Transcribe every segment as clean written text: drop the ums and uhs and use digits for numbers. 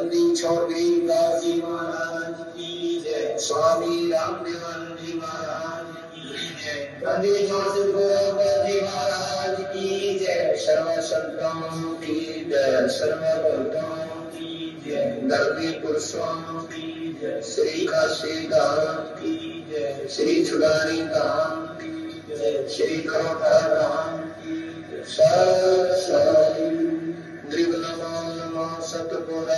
बंदी छोड़ गरीबदास जी महाराज की जय। स्वामी रामदेवन जी महाराज की जय। बंदी छोड़ सतगुरु जी महाराज की जय। सर्व संतों की जय। सर्व भक्तों की जय। धर्मी पुरुषों की जय। श्री काशी धाम की जय। श्री छुड़ानी धाम की जय। श्री खरोटा धाम की जय। सर्व सतगुर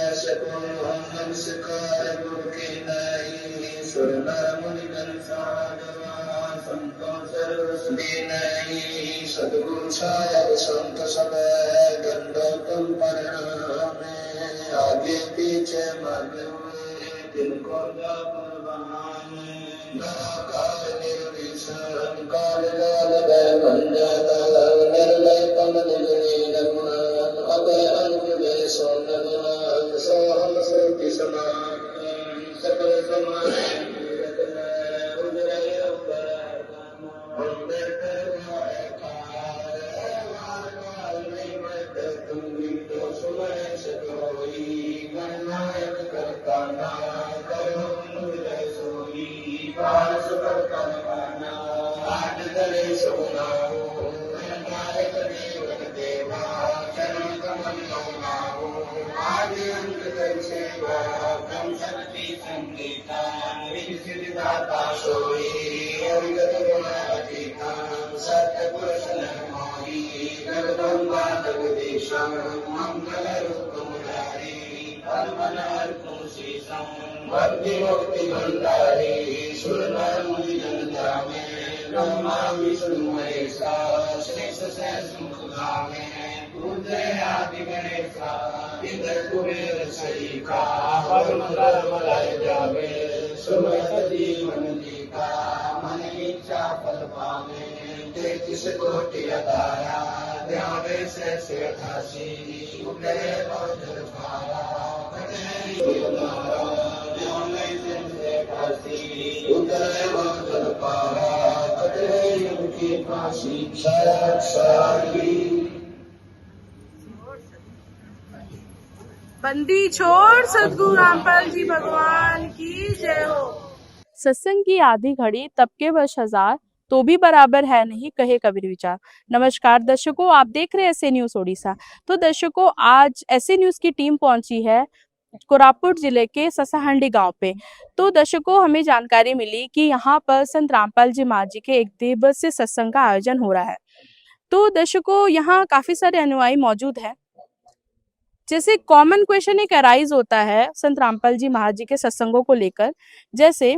नमस्कार गुरु के नहीं सुर नर मुनि जन साधवा संतों सर्व नहीं सतगुरु साहेब संत सब दंडोतम परिणाम आगे पीछे मग्न हुए तिनको काल निर्विषम काल काल बंजत निर्लय कमल सोहम श्रुति समान सकल समान भक्ति भंडारी सुरनर मुनि जन जामे ब्रह्मा विष्णु महेशा शेष सहस्र मुख धामे रुद्र आदि गणेशा इंद्र कुबेर सरीखा परम धर्म लय जावे सुमति मन जीता मन इच्छा फल पावे 33 कोटि अतारा ध्यान से 88 उदय बहुजन पारा उदय बहुजन पारा की फांसी बंदी छोड़ सतगुरु रामपाल जी भगवान की जय हो। सत्संग की आधी घड़ी तब के वर्ष हजार तो भी बराबर है नहीं कहे कबीर विचार। नमस्कार दर्शकों, आप देख रहे हैं ऐसे न्यूज ओडिशा। तो दर्शकों, आज ऐसे न्यूज की टीम पहुंची है कोरापुट जिले के ससाहंडी गांव पे। तो दर्शकों, हमें जानकारी मिली कि यहाँ पर संत रामपाल जी महाराज जी के एक दिवसीय सत्संग का आयोजन हो रहा है। तो दर्शकों, यहाँ काफी सारे अनुयायी मौजूद हैं। जैसे कॉमन क्वेश्चन एक अराइज होता है संत रामपाल जी महाराज जी के सत्संगों को लेकर। जैसे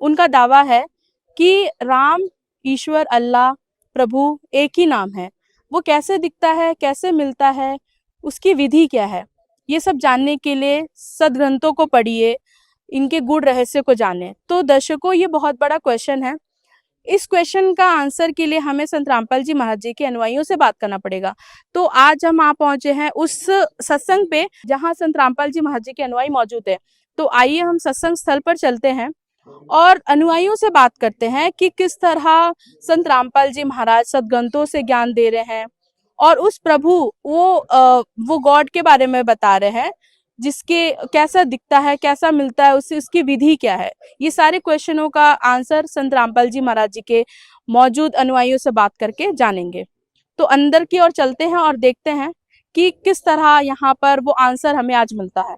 उनका दावा है कि राम, ईश्वर, अल्लाह, प्रभु एक ही नाम है। वो कैसे दिखता है, कैसे मिलता है, उसकी विधि क्या है, ये सब जानने के लिए सदग्रंथों को पढ़िए, इनके गूढ़ रहस्य को जाने। तो दर्शकों, ये बहुत बड़ा क्वेश्चन है। इस क्वेश्चन का आंसर के लिए हमें संत रामपाल जी महाराज जी के अनुयायियों से बात करना पड़ेगा। तो आज हम आ पहुंचे हैं उस सत्संग पे जहां संत रामपाल जी महाराज जी के अनुयायी मौजूद है। तो आइए हम सत्संग स्थल पर चलते हैं और अनुयायियों से बात करते हैं कि किस तरह संत रामपाल जी महाराज सदग्रंथों से ज्ञान दे रहे हैं और उस प्रभु वो गॉड के बारे में बता रहे हैं जिसके कैसा दिखता है, कैसा मिलता है, उसकी विधि क्या है। ये सारे क्वेश्चनों का आंसर संत रामपाल जी महाराज जी के मौजूद अनुयायियों से बात करके जानेंगे। तो अंदर की ओर चलते हैं और देखते हैं कि किस तरह यहाँ पर वो आंसर हमें आज मिलता है।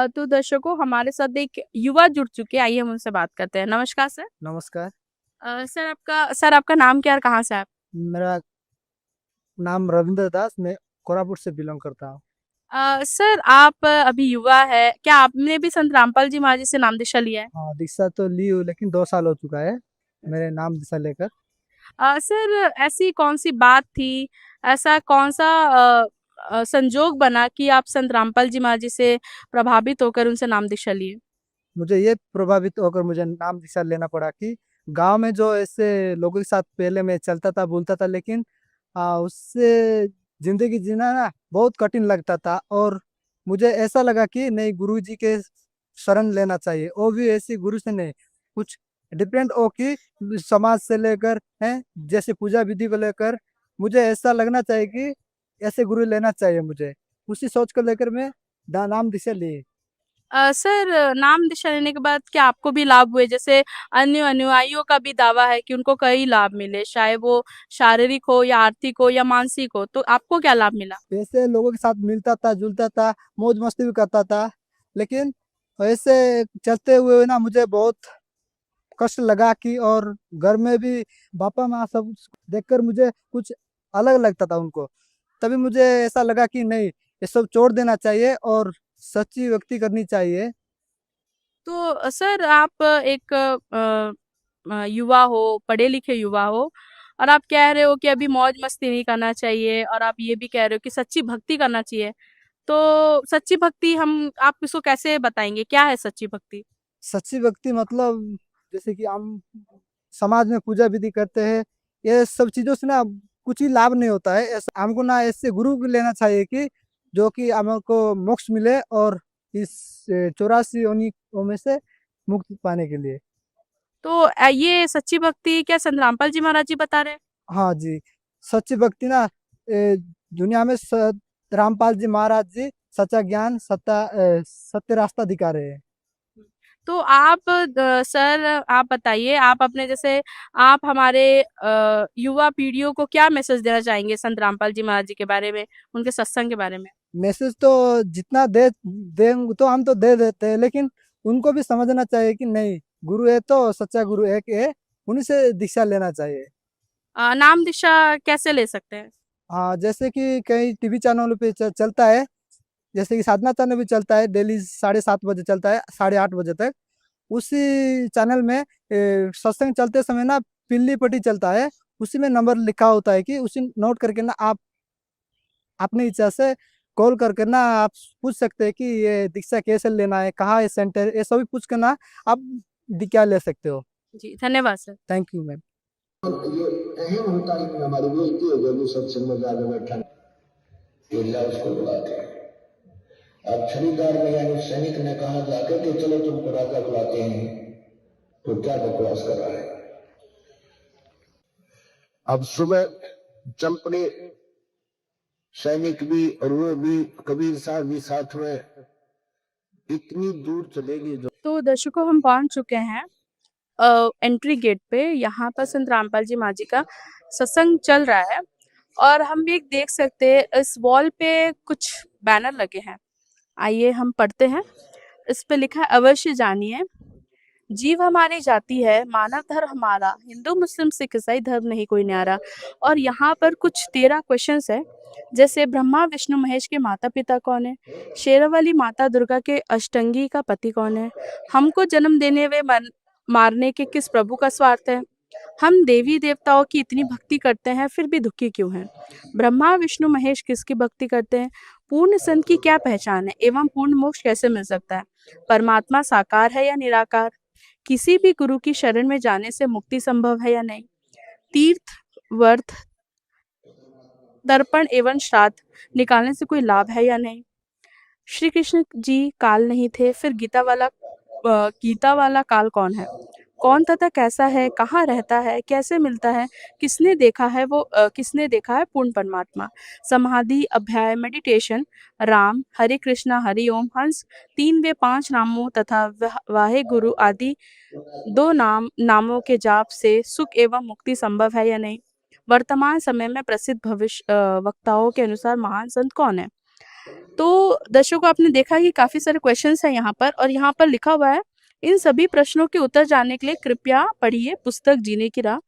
तो दर्शकों, हमारे साथ एक युवा जुड़ चुके हैं, आइए हम उनसे बात करते हैं। नमस्कार सर। नमस्कार। सर आपका नाम क्या है, कहाँ से आप? मेरा नाम रविंद्र दास, मैं कोरापुट से बिलोंग करता हूँ। सर आप अभी युवा है, क्या आपने भी संत रामपाल जी महाराज जी से नाम दीक्षा लिया है? हाँ, दीक्षा तो ली हूँ, लेकिन 2 साल हो चुका है मेरे नाम दीक्षा लेकर। सर ऐसी कौन सी बात थी, ऐसा कौन सा संजोग बना कि आप संत रामपाल जी महाराज जी से प्रभावित होकर उनसे नाम दीक्षा लिए? मुझे ये प्रभावित होकर मुझे नाम दीक्षा लेना पड़ा कि गांव में जो ऐसे लोगों के साथ पहले मैं चलता था, बोलता था, लेकिन उससे जिंदगी जीना ना बहुत कठिन लगता था। और मुझे ऐसा लगा कि नहीं, गुरु जी के शरण लेना चाहिए, वो भी ऐसी गुरु से नहीं, कुछ डिफरेंट हो कि समाज से लेकर है, जैसे पूजा विधि को लेकर मुझे ऐसा लगना चाहिए कि ऐसे गुरु लेना चाहिए मुझे। उसी सोच को लेकर मैं नाम दीक्षा ली। सर नाम दिशा लेने के बाद क्या आपको भी लाभ हुए? जैसे अन्य अनुयायियों का भी दावा है कि उनको कई लाभ मिले, चाहे वो शारीरिक हो या आर्थिक हो या मानसिक हो, तो आपको क्या लाभ मिला? वैसे लोगों के साथ मिलता था, जुलता था, मौज मस्ती भी करता था, लेकिन ऐसे चलते हुए ना मुझे बहुत कष्ट लगा कि और घर में भी पापा माँ सब देखकर मुझे कुछ अलग लगता था उनको। तभी मुझे ऐसा लगा कि नहीं, ये सब छोड़ देना चाहिए और सच्ची भक्ति करनी चाहिए। तो सर आप एक युवा हो, पढ़े-लिखे युवा हो और आप कह रहे हो कि अभी मौज-मस्ती नहीं करना चाहिए और आप ये भी कह रहे हो कि सच्ची भक्ति करना चाहिए। तो सच्ची भक्ति हम आप इसको कैसे बताएँगे? क्या है सच्ची भक्ति? सच्ची भक्ति मतलब जैसे कि हम समाज में पूजा विधि करते हैं, ये सब चीज़ों से ना कुछ ही लाभ नहीं होता है। ऐसा हमको ना ऐसे गुरु को लेना चाहिए कि जो कि हमको मोक्ष मिले और इस 84 योनियों में से मुक्ति पाने के लिए। तो ये सच्ची भक्ति क्या संत रामपाल जी महाराज जी बता रहे हैं? हाँ जी, सच्ची भक्ति ना दुनिया में रामपाल जी महाराज जी सच्चा ज्ञान सत्य रास्ता दिखा रहे हैं। तो आप सर आप बताइए आप अपने जैसे आप हमारे युवा पीढ़ियों को क्या मैसेज देना चाहेंगे संत रामपाल जी महाराज जी के बारे में, उनके सत्संग के बारे में? मैसेज तो जितना दें तो हम तो दे देते हैं, लेकिन उनको भी समझना चाहिए कि नहीं, गुरु है तो सच्चा गुरु एक है, उन्हीं से दीक्षा लेना चाहिए। नाम दिशा कैसे ले सकते हैं? हाँ, जैसे कि कई टीवी चैनलों पे चलता है, जैसे कि साधना चैनल भी चलता है, डेली 7:30 बजे चलता है, 8:30 बजे तक। उसी चैनल में सत्संग चलते समय ना पीली पट्टी चलता है, उसी में नंबर लिखा होता है कि उसी नोट करके ना आप अपनी इच्छा से कॉल करके ना आप पूछ सकते हैं कि ये दीक्षा कैसे लेना है, कहाँ है सेंटर, ये सभी पूछ कर ना आप दीक्षा ले सकते हो। जी, धन्यवाद सर। Thank you ma'am. ये अहम होता है कि हमारी बेइज्जती हो जाएगी सत्संग में जाकर बैठा चिल्ला उसको बुलाते हैं। अब खरीदार में यानी सैनिक ने कहा जाकर कि चलो तुमको राजा बुलाते हैं, तो क्या बकवास कर रहा है। अब सुबह चंपड़े सैनिक भी और वो भी कबीर साहब भी साथ में इतनी दूर चलेगी जो तो दर्शकों हम पहुंच चुके हैं एंट्री गेट पे। यहाँ पर संत रामपाल जी महाराज जी का सत्संग चल रहा है और हम भी एक देख सकते हैं इस वॉल पे कुछ बैनर लगे हैं। आइए हम पढ़ते हैं। इस पे लिखा है अवश्य जानिए, जीव हमारी जाति है, मानव धर्म हमारा, हिंदू मुस्लिम सिख ईसाई धर्म नहीं कोई न्यारा। और यहाँ पर कुछ 13 क्वेश्चंस है, जैसे ब्रह्मा विष्णु महेश के माता पिता कौन है, शेरावाली माता दुर्गा के अष्टंगी का पति कौन है, हमको जन्म देने व मारने के किस प्रभु का स्वार्थ है, हम देवी देवताओं की इतनी भक्ति करते हैं फिर भी दुखी क्यों हैं, ब्रह्मा विष्णु महेश किसकी भक्ति करते हैं, पूर्ण संत की क्या पहचान है एवं पूर्ण मोक्ष कैसे मिल सकता है, परमात्मा साकार है या निराकार, किसी भी गुरु की शरण में जाने से मुक्ति संभव है या नहीं, तीर्थ व्रत तर्पण एवं श्राद्ध निकालने से कोई लाभ है या नहीं, श्री कृष्ण जी काल नहीं थे, फिर गीता वाला काल कौन है, कौन तथा कैसा है, कहाँ रहता है, कैसे मिलता है, किसने देखा है पूर्ण परमात्मा, समाधि अभ्याय मेडिटेशन, राम हरे कृष्णा हरि ओम हंस 3 व 5 नामों तथा वाहे गुरु आदि 2 नामों के जाप से सुख एवं मुक्ति संभव है या नहीं, वर्तमान समय में प्रसिद्ध भविष्य वक्ताओं के अनुसार महान संत कौन है। तो दर्शकों आपने देखा कि काफी सारे क्वेश्चंस हैं यहाँ पर और यहाँ पर लिखा हुआ है इन सभी प्रश्नों के उत्तर जानने के लिए कृपया पढ़िए पुस्तक जीने की राह,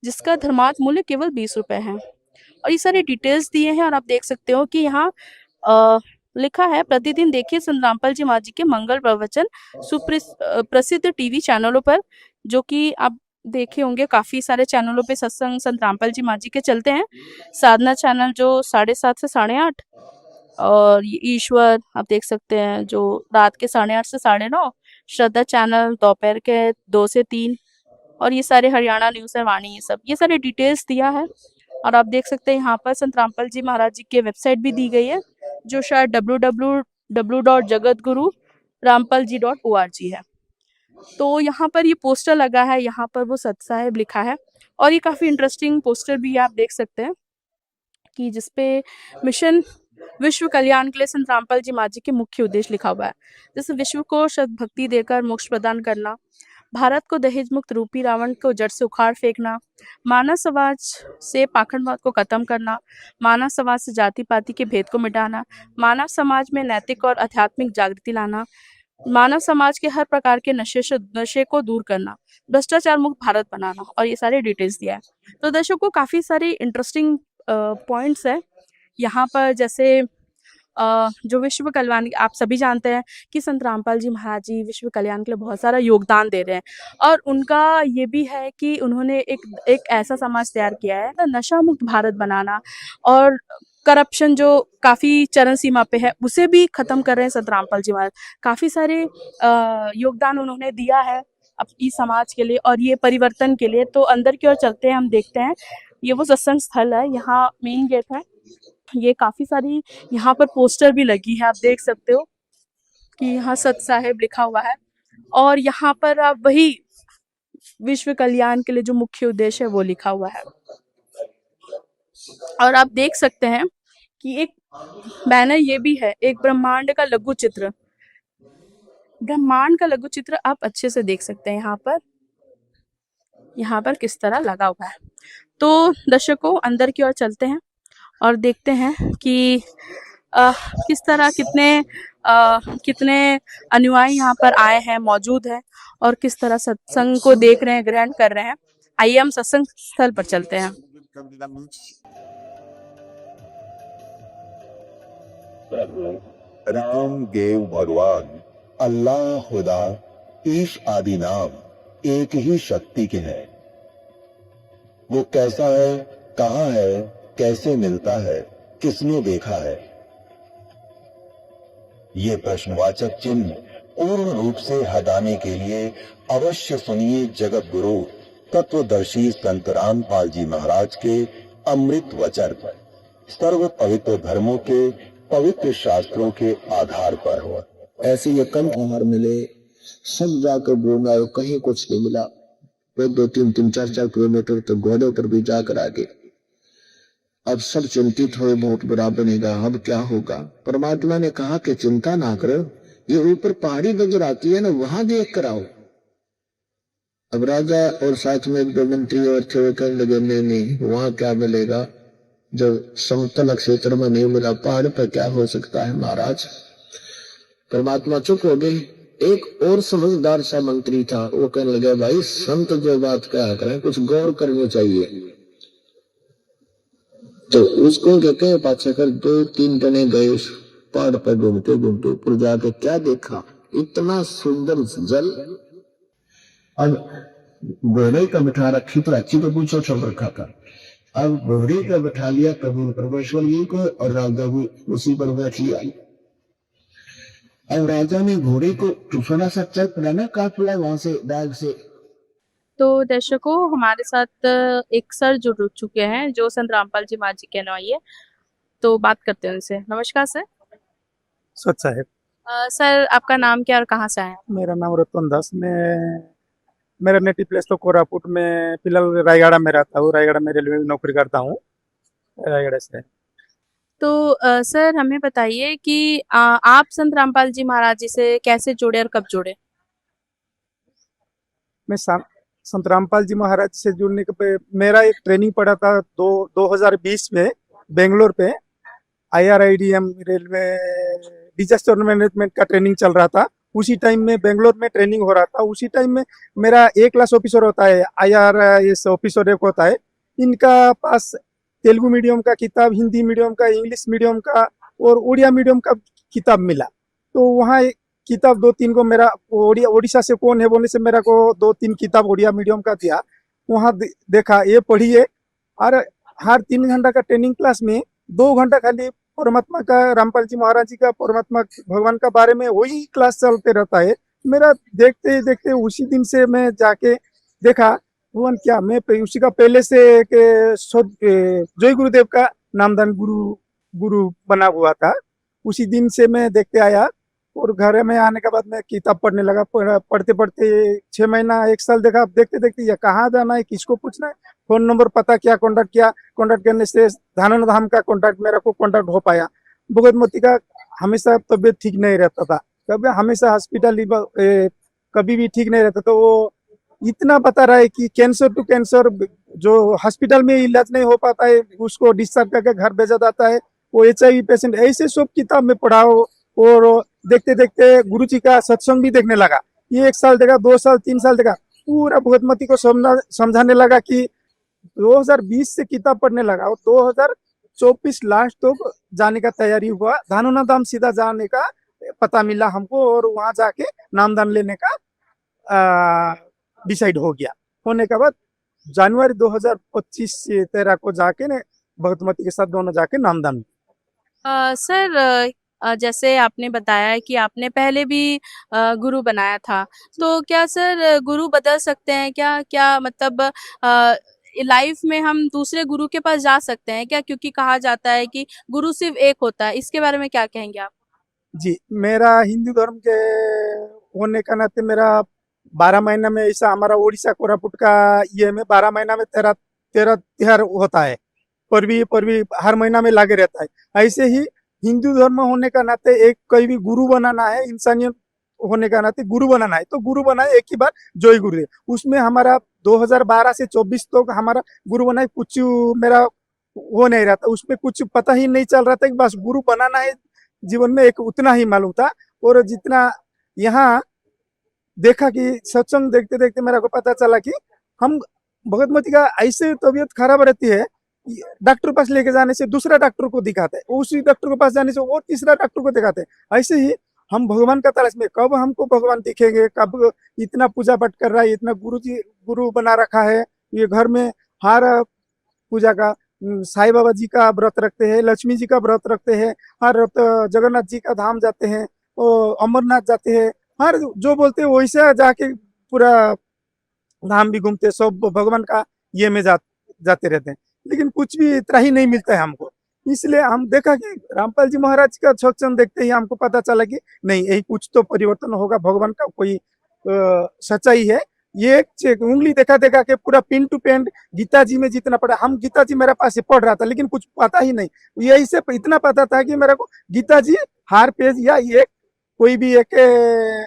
जिसका धर्मार्थ मूल्य केवल 20 रुपए है। और ये सारे डिटेल्स दिए हैं और आप देख सकते हो कि यहाँ लिखा है प्रतिदिन देखिए संत रामपाल जी महाराज जी के मंगल प्रवचन प्रसिद्ध टीवी चैनलों पर, जो कि आप देखे होंगे काफी सारे चैनलों पे सत्संग संत रामपाल जी महाराज जी के चलते हैं। साधना चैनल जो 7:30 से 8:30 और ये ईश्वर आप देख सकते हैं जो रात के 8:30 से 9:30, श्रद्धा चैनल दोपहर के 2 से 3 और ये सारे हरियाणा न्यूज़ है वाणी, ये सारे डिटेल्स दिया है। और आप देख सकते हैं यहाँ पर संत रामपाल जी महाराज जी की वेबसाइट भी दी गई है जो शायद www.jagadguru-rampalji.org है। तो यहाँ पर ये पोस्टर लगा है, यहाँ पर वो सत साहेब लिखा है और ये काफ़ी इंटरेस्टिंग पोस्टर भी आप देख सकते हैं कि जिसपे मिशन विश्व कल्याण के लिए संत रामपाल जी महाराज जी के मुख्य उद्देश्य लिखा हुआ है। जैसे विश्व को सद्भक्ति देकर मोक्ष प्रदान करना, भारत को दहेज मुक्त रूपी रावण को जड़ से उखाड़ फेंकना, मानव समाज से पाखंडवाद को खत्म करना, मानव समाज से जाति पाति के भेद को मिटाना, मानव समाज में नैतिक और आध्यात्मिक जागृति लाना, मानव समाज के हर प्रकार के नशे को दूर करना, भ्रष्टाचार मुक्त भारत बनाना, और ये सारे डिटेल्स दिया है। तो दर्शकों काफी सारी इंटरेस्टिंग पॉइंट्स है यहाँ पर। जैसे जो विश्व कल्याण, आप सभी जानते हैं कि संत रामपाल जी महाराज जी विश्व कल्याण के लिए बहुत सारा योगदान दे रहे हैं, और उनका ये भी है कि उन्होंने एक ऐसा समाज तैयार किया है नशा मुक्त भारत बनाना, और करप्शन जो काफी चरम सीमा पे है उसे भी खत्म कर रहे हैं संत रामपाल जी महाराज। काफी सारे योगदान उन्होंने दिया है अपनी समाज के लिए और ये परिवर्तन के लिए। तो अंदर की ओर चलते हैं, हम देखते हैं। ये वो सत्संग स्थल है, यहाँ मेन गेट है। ये काफी सारी यहाँ पर पोस्टर भी लगी है, आप देख सकते हो कि यहाँ सत साहेब लिखा हुआ है, और यहाँ पर आप वही विश्व कल्याण के लिए जो मुख्य उद्देश्य है वो लिखा हुआ है। और आप देख सकते हैं कि एक बैनर ये भी है, एक ब्रह्मांड का लघु चित्र। ब्रह्मांड का लघु चित्र आप अच्छे से देख सकते हैं यहाँ पर किस तरह लगा हुआ है। तो दर्शकों अंदर की ओर चलते हैं और देखते हैं कि किस तरह कितने अनुयायी यहाँ पर आए हैं, मौजूद हैं, और किस तरह सत्संग को देख रहे हैं, ग्रहण कर रहे हैं। आइए हम सत्संग स्थल पर चलते हैं। राम देव भगवान अल्लाह खुदा ईश आदि नाम एक ही शक्ति के हैं। वो कैसा है, कहाँ है, कैसे मिलता है, किसने देखा है? ये प्रश्नवाचक चिन्ह पूर्ण रूप से हटाने के लिए अवश्य सुनिए जगत गुरु तत्वदर्शी संत रामपाल जी महाराज के अमृत वचन। सर्व पवित्र धर्मों के पवित्र शास्त्रों के आधार पर हो। ऐसे ये कम आहार मिले, सब जाकर घूम आए, कहीं कुछ नहीं मिला। वे 2-3 4 किलोमीटर तक घोड़े पर भी जाकर आगे। अब सब चिंतित हुए, बहुत बुरा बनेगा, अब क्या होगा? परमात्मा ने कहा कि चिंता ना करो, ये ऊपर पहाड़ी नजर आती है ना, वहां देख कर आओ। अब राजा और साथ में 2 मंत्री और थे, कहने लगे नहीं, वहां क्या मिलेगा जब समतल क्षेत्र में नहीं मिला, पहाड़ पर क्या हो सकता है महाराज? परमात्मा चुप हो गए। एक और समझदार सा मंत्री था, वो कहने लगा भाई संत जो बात कहा करें, कुछ गौर करनी चाहिए। तो उसको कहे पाछे कर 2-3 जने गए उस पहाड़ पर घूमते घूमते, ऊपर जाके क्या देखा, इतना सुंदर जल। अब घोड़े का बिठा रखी प्राची को पूछो चल रखा था। अब घोड़े का बिठा लिया प्रभु परमेश्वर जी को, और राजा भी उसी पर बैठ लिया। अब राजा ने घोड़े को टूफना सा चल पड़ा काफिला वहां से बैग से। तो दर्शकों हमारे साथ एक सर जुड़ चुके हैं जो संत रामपाल जी महाराज जी के अनुयायी है, तो बात करते हैं उनसे। नमस्कार सर। सच साहेब, सर आपका नाम क्या और कहाँ से आए हैं? मेरा नाम रतन दास। मेरा नेटिव प्लेस तो कोरापुट में, फिलहाल रायगढ़ में रहता हूँ। रायगढ़ में रेलवे में नौकरी करता हूँ, रायगढ़ से। तो सर हमें बताइए कि आप संत रामपाल जी महाराज जी से कैसे जुड़े और कब जुड़े? मैं संत रामपाल जी महाराज से जुड़ने के मेरा एक ट्रेनिंग पड़ा था 2020 में बेंगलोर पे। IRIDM रेलवे डिजास्टर मैनेजमेंट का ट्रेनिंग चल रहा था। उसी टाइम में बेंगलोर में ट्रेनिंग हो रहा था। उसी टाइम में मेरा A क्लास ऑफिसर होता है, IRS ऑफिसर एक होता है, इनका पास तेलुगु मीडियम का किताब, हिंदी मीडियम का, इंग्लिश मीडियम का और उड़िया मीडियम का किताब मिला। तो वहाँ किताब 2-3 को मेरा ओडिशा से कौन है बोलने से मेरा को 2-3 किताब उड़िया मीडियम का दिया। वहाँ देखा, ये पढ़िए। और हर 3 घंटा का ट्रेनिंग क्लास में 2 घंटा खाली परमात्मा का, रामपाल जी महाराज जी का, परमात्मा भगवान का बारे में वही क्लास चलते रहता है। मेरा देखते देखते उसी दिन से मैं जाके देखा भगवान क्या, मैं उसी का पहले से जय गुरुदेव का नामदान गुरु बना हुआ था। उसी दिन से मैं देखते आया, और घर में आने के बाद मैं किताब पढ़ने लगा। पढ़ते पढ़ते 6 महीना 1 साल देखा। देखते देखते ये कहाँ जाना है, किसको पूछना है, फोन नंबर पता किया, कॉन्टैक्ट किया। कॉन्टैक्ट करने से धानन धाम का कॉन्टैक्ट मेरा को कॉन्टैक्ट हो पाया। भगवती का हमेशा तबीयत ठीक नहीं रहता था, कभी हमेशा हॉस्पिटल कभी भी ठीक नहीं रहता। तो वो इतना बता रहा है कि कैंसर टू कैंसर, जो हॉस्पिटल में इलाज नहीं हो पाता है उसको डिस्चार्ज करके घर भेजा जाता है। वो HIV पेशेंट, ऐसे सब किताब में पढ़ा हो। और देखते देखते गुरु जी का सत्संग भी देखने लगा। ये 1 साल देखा, 2 साल, 3 साल देखा, पूरा भगवती को समझाने लगा कि 2020 से किताब पढ़ने लगा और 2024 लास्ट तक जाने का तैयारी हुआ। धानुना धाम सीधा जाने का पता मिला हमको और वहां जाके नामदान लेने का डिसाइड हो गया। होने के बाद जनवरी 2025 से 13 को जाके ने भगवती के साथ दोनों जाके नामदान। सर जैसे आपने बताया है कि आपने पहले भी गुरु बनाया था, तो क्या सर गुरु बदल सकते हैं क्या? क्या मतलब लाइफ में हम दूसरे गुरु के पास जा सकते हैं क्या? क्योंकि कहा जाता है कि गुरु सिर्फ एक होता है, इसके बारे में क्या कहेंगे आप? जी, मेरा हिंदू धर्म के होने का नाते मेरा 12 महीना में, ऐसा हमारा उड़ीसा कोरापुट का ये में 12 महीना में 13 त्योहार होता है। पर्वी हर महीना में लागे रहता है। ऐसे ही हिंदू धर्म होने का नाते एक कोई भी गुरु बनाना है, इंसानियत होने का नाते गुरु बनाना है, तो गुरु बनाए एक ही बार, जय गुरुदेव। उसमें हमारा 2012 से 24 तक हमारा गुरु बनाए कुछ मेरा वो नहीं रहता, उसमें कुछ पता ही नहीं चल रहा था कि बस गुरु बनाना है जीवन में, एक उतना ही मालूम था। और जितना यहाँ देखा कि सत्संग देखते देखते मेरा को पता चला कि हम भगवती का ऐसे तबीयत खराब रहती है, डॉक्टर पास लेके जाने से दूसरा डॉक्टर को दिखाते हैं, उसी डॉक्टर के पास जाने से वो तीसरा डॉक्टर को दिखाते हैं। ऐसे ही हम भगवान का तलाश में, कब हमको भगवान दिखेंगे, कब इतना पूजा पाठ कर रहा है, इतना गुरु बना रखा है। ये घर में हर पूजा का साईं बाबा जी का व्रत रखते हैं, लक्ष्मी जी का व्रत रखते हैं, हर जगन्नाथ जी का धाम जाते हैं, और अमरनाथ जाते हैं, हर जो बोलते हैं वैसे जाके पूरा धाम भी घूमते, सब भगवान का ये में जाते रहते हैं। लेकिन कुछ भी इतना ही नहीं मिलता है हमको। इसलिए हम देखा कि रामपाल जी महाराज का सत्संग देखते ही हमको पता चला कि नहीं, यही कुछ तो परिवर्तन होगा, भगवान का कोई सच्चाई है। ये एक उंगली देखा देखा के पूरा पिन टू पिन गीता जी में जितना पढ़ा, हम गीता जी मेरे पास से पढ़ रहा था लेकिन कुछ पता ही नहीं। यही से इतना पता था कि मेरे को गीता जी हर पेज या एक कोई भी एक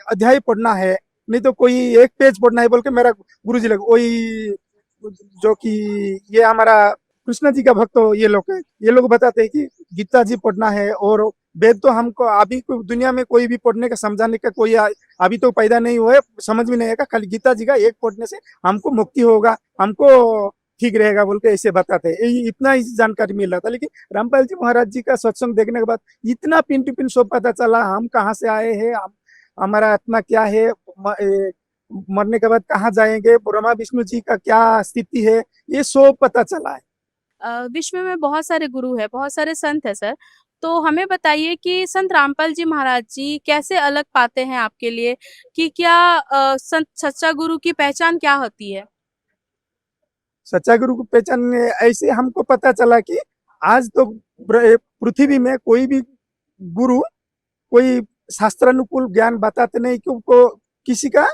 अध्याय पढ़ना है, नहीं तो कोई एक पेज पढ़ना है बोल के मेरा गुरुजी लगे वही, जो कि ये हमारा कृष्ण जी का भक्त ये लोग बताते हैं कि गीता जी पढ़ना है। और वेद तो हमको अभी दुनिया में कोई भी पढ़ने का समझाने का कोई अभी तो पैदा नहीं हुआ है, समझ में नहीं आएगा। खाली गीता जी का एक पढ़ने से हमको मुक्ति होगा, हमको ठीक रहेगा बोल के ऐसे बताते हैं। इतना ही जानकारी मिल रहा था। लेकिन रामपाल जी महाराज जी का सत्संग देखने के बाद इतना पिन टू पिन सब पता चला, हम कहाँ से आए हैं, हमारा आत्मा क्या है, मरने के बाद कहाँ जाएंगे, ब्रह्मा विष्णु जी का क्या स्थिति है, ये सब पता चला है। विश्व में बहुत सारे गुरु है, बहुत सारे संत है सर, तो हमें बताइए कि संत रामपाल जी महाराज जी कैसे अलग पाते हैं आपके लिए, कि क्या संत सच्चा गुरु की पहचान क्या होती है? सच्चा गुरु की पहचान ऐसे हमको पता चला कि आज तो पृथ्वी में कोई भी गुरु कोई शास्त्रानुकूल ज्ञान बताते नहीं, क्योंकि किसी का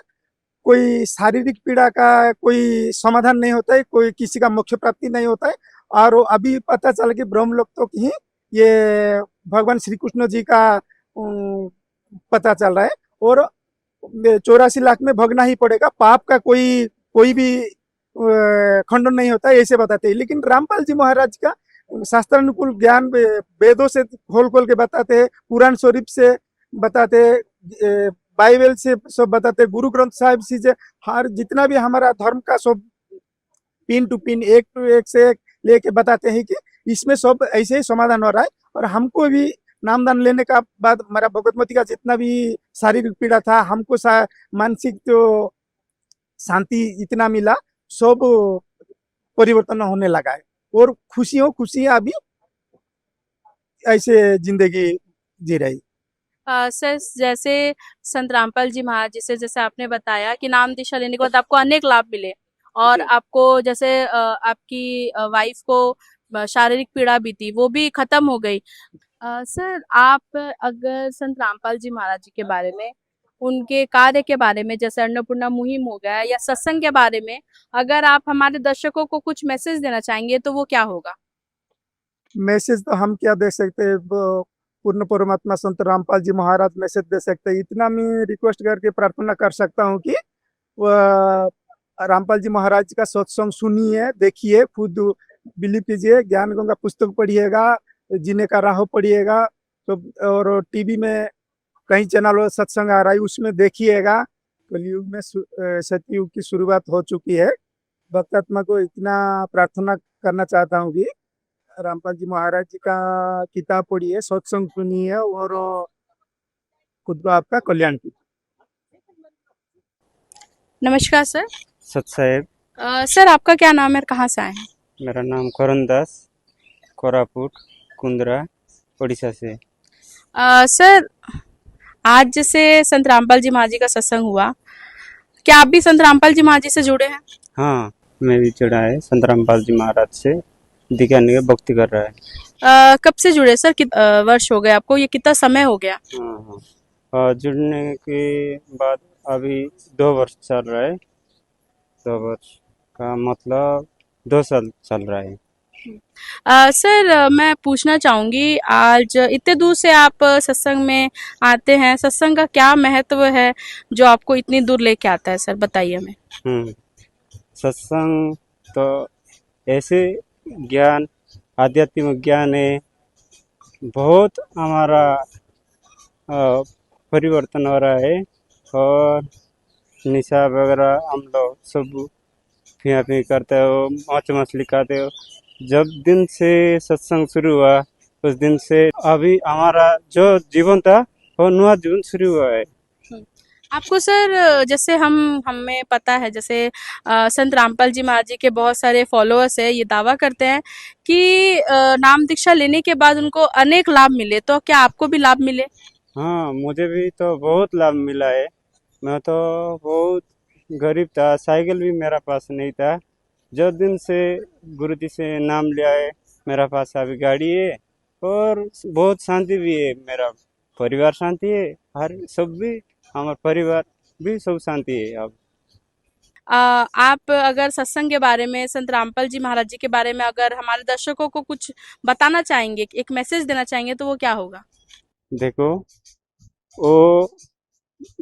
कोई शारीरिक पीड़ा का कोई समाधान नहीं होता है, कोई किसी का मोक्ष प्राप्ति नहीं होता है। और अभी पता चला कि ब्रह्मलोक तो ही ये भगवान श्री कृष्ण जी का पता चल रहा है। और 84 लाख में भगना ही पड़ेगा, पाप का कोई भी खंडन नहीं होता है, ऐसे बताते हैं। लेकिन रामपाल जी महाराज का शास्त्रानुकूल ज्ञान वेदों से खोल के बताते हैं, पुराण शरीफ से बताते हैं, बाइबल से सब बताते हैं, गुरु ग्रंथ साहिब से हर जितना भी हमारा धर्म का सब पिन टू पिन एक टू एक से एक लेके बताते हैं कि इसमें सब ऐसे ही समाधान हो रहा है। और हमको भी नामदान लेने का बाद हमारा भगवती का जितना भी शारीरिक पीड़ा था, हमको मानसिक तो शांति इतना मिला, सब परिवर्तन होने लगा है। और खुशियां अभी ऐसे जिंदगी जी रही। सर जैसे संत रामपाल जी महाराज जी से जैसे आपने बताया कि नाम दीक्षा लेने के बाद आपको अनेक लाभ मिले, और आपको जैसे आपकी वाइफ को शारीरिक पीड़ा भी थी, वो भी खत्म हो गई। सर आप अगर संत रामपाल जी महाराज जी के बारे में, उनके कार्य के बारे में, जैसे अन्नपूर्णा मुहिम हो गया या सत्संग के बारे में, अगर आप हमारे दर्शकों को कुछ मैसेज देना चाहेंगे तो वो क्या होगा? मैसेज तो हम क्या दे सकते हैं, पूर्ण परमात्मा संत रामपाल जी महाराज मैसेज दे सकते हैं। इतना मैं रिक्वेस्ट करके प्रार्थना कर सकता हूँ कि वह रामपाल जी महाराज का सत्संग सुनिए, देखिए, खुद बिलीव कीजिए, ज्ञान गंगा पुस्तक पढ़िएगा, जीने का राह पढ़िएगा, तो और टीवी में कई चैनल सत्संग आ रहा है उसमें देखिएगा। कलयुग में सतयुग की शुरुआत हो चुकी है। भक्तात्मा को इतना प्रार्थना करना चाहता हूँ कि रामपाल जी महाराज जी का किताब पढ़िए, सत्संग सुनिए और खुद को आपका कल्याण कीजिए। नमस्कार सर। सत साहेब, सर आपका क्या नाम है और कहाँ से आए हैं? मेरा नाम करण दास, कोरापुट कुंद्रा, उड़ीसा से। सर आज जैसे संत रामपाल जी महाराज जी का सत्संग हुआ, क्या आप भी संत रामपाल जी महाराज जी से जुड़े हैं? हाँ, मैं भी जुड़ा है संत रामपाल जी महाराज से, दिखाने के भक्ति कर रहा है। कब से जुड़े सर? वर्ष हो गए आपको? ये कितना समय हो गया? हाँ हाँ, जुड़ने के बाद अभी 2 वर्ष चल रहा है। 2 वर्ष का मतलब 2 साल चल रहा है। सर मैं पूछना चाहूंगी, आज इतने दूर से आप सत्संग में आते हैं, सत्संग का क्या महत्व है जो आपको इतनी दूर लेके आता है? सर बताइए हमें। सत्संग तो ऐसे ज्ञान, आध्यात्मिक ज्ञान है, बहुत हमारा परिवर्तन हो रहा है। और निशा वगैरह हम लोग सब फिया फी करते हो, मौज मछली खाते हो। जब दिन से सत्संग शुरू हुआ उस दिन से अभी हमारा जो जीवन था वो नया जीवन शुरू हुआ है। आपको सर जैसे हमें पता है, जैसे संत रामपाल जी महाराज जी के बहुत सारे फॉलोअर्स है, ये दावा करते हैं कि नाम दीक्षा लेने के बाद उनको अनेक लाभ मिले, तो क्या आपको भी लाभ मिले? हाँ, मुझे भी तो बहुत लाभ मिला है। मैं तो बहुत गरीब था, साइकिल भी मेरा पास नहीं था। जो दिन से गुरुजी से नाम लिया है, मेरा पास अभी गाड़ी है और बहुत शांति भी है। मेरा परिवार शांति है, हर सब भी, हमारा परिवार भी सब शांति है। अब आप अगर सत्संग के बारे में, संत रामपाल जी महाराज जी के बारे में अगर हमारे दर्शकों को कुछ बताना चाहेंगे, एक मैसेज देना चाहेंगे, तो वो क्या होगा? देखो, वो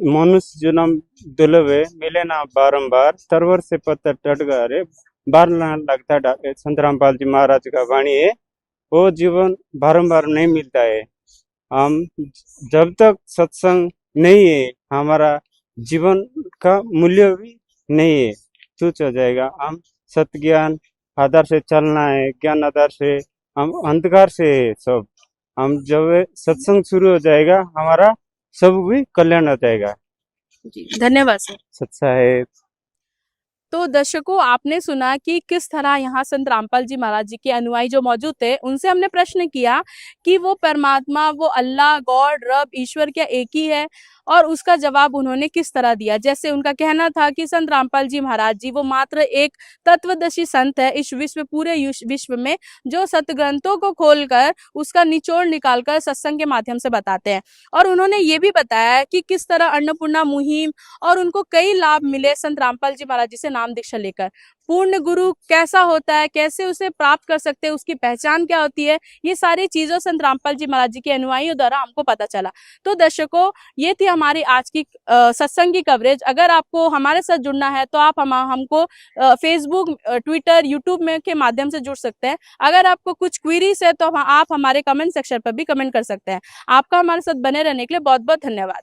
मनुष्य जन्म दुर्लभ है, मिले ना बारंबार, तरवर से पत्थर टट गए, बार लगता है। संत रामपाल जी महाराज का वाणी है, वो जीवन बारंबार नहीं मिलता है। हम जब तक सत्संग नहीं है, हमारा जीवन का मूल्य भी नहीं है, तुच्छ हो जाएगा। हम सत्य ज्ञान आधार से चलना है, ज्ञान आधार से, हम अंधकार से है सब। हम जब सत्संग शुरू हो जाएगा, हमारा सब भी कल्याण हो जाएगा। जी धन्यवाद सर। सच्चा है। तो दर्शकों, आपने सुना कि किस तरह यहाँ संत रामपाल जी महाराज जी के अनुयायी जो मौजूद थे, उनसे हमने प्रश्न किया कि वो परमात्मा, वो अल्लाह, गॉड, रब, ईश्वर क्या एक ही है, और उसका जवाब उन्होंने किस तरह दिया। जैसे उनका कहना था कि संत रामपाल जी महाराज जी वो मात्र एक तत्वदर्शी संत है इस विश्व, पूरे विश्व में, जो सत्य ग्रंथों को खोलकर उसका निचोड़ निकालकर सत्संग के माध्यम से बताते हैं। और उन्होंने ये भी बताया कि किस तरह अन्नपूर्णा मुहिम और उनको कई लाभ मिले संत रामपाल जी महाराज जी से नाम दीक्षा लेकर। पूर्ण गुरु कैसा होता है, कैसे उसे प्राप्त कर सकते हैं, उसकी पहचान क्या होती है, ये सारी चीजों संत रामपाल जी महाराज जी के अनुयायियों द्वारा हमको पता चला। तो दर्शकों, ये थी हमारी आज की सत्संग की कवरेज। अगर आपको हमारे साथ जुड़ना है तो आप हमको फेसबुक, ट्विटर, यूट्यूब में के माध्यम से जुड़ सकते हैं। अगर आपको कुछ क्वेरीज है तो आप हमारे कमेंट सेक्शन पर भी कमेंट कर सकते हैं। आपका हमारे साथ बने रहने के लिए बहुत बहुत धन्यवाद।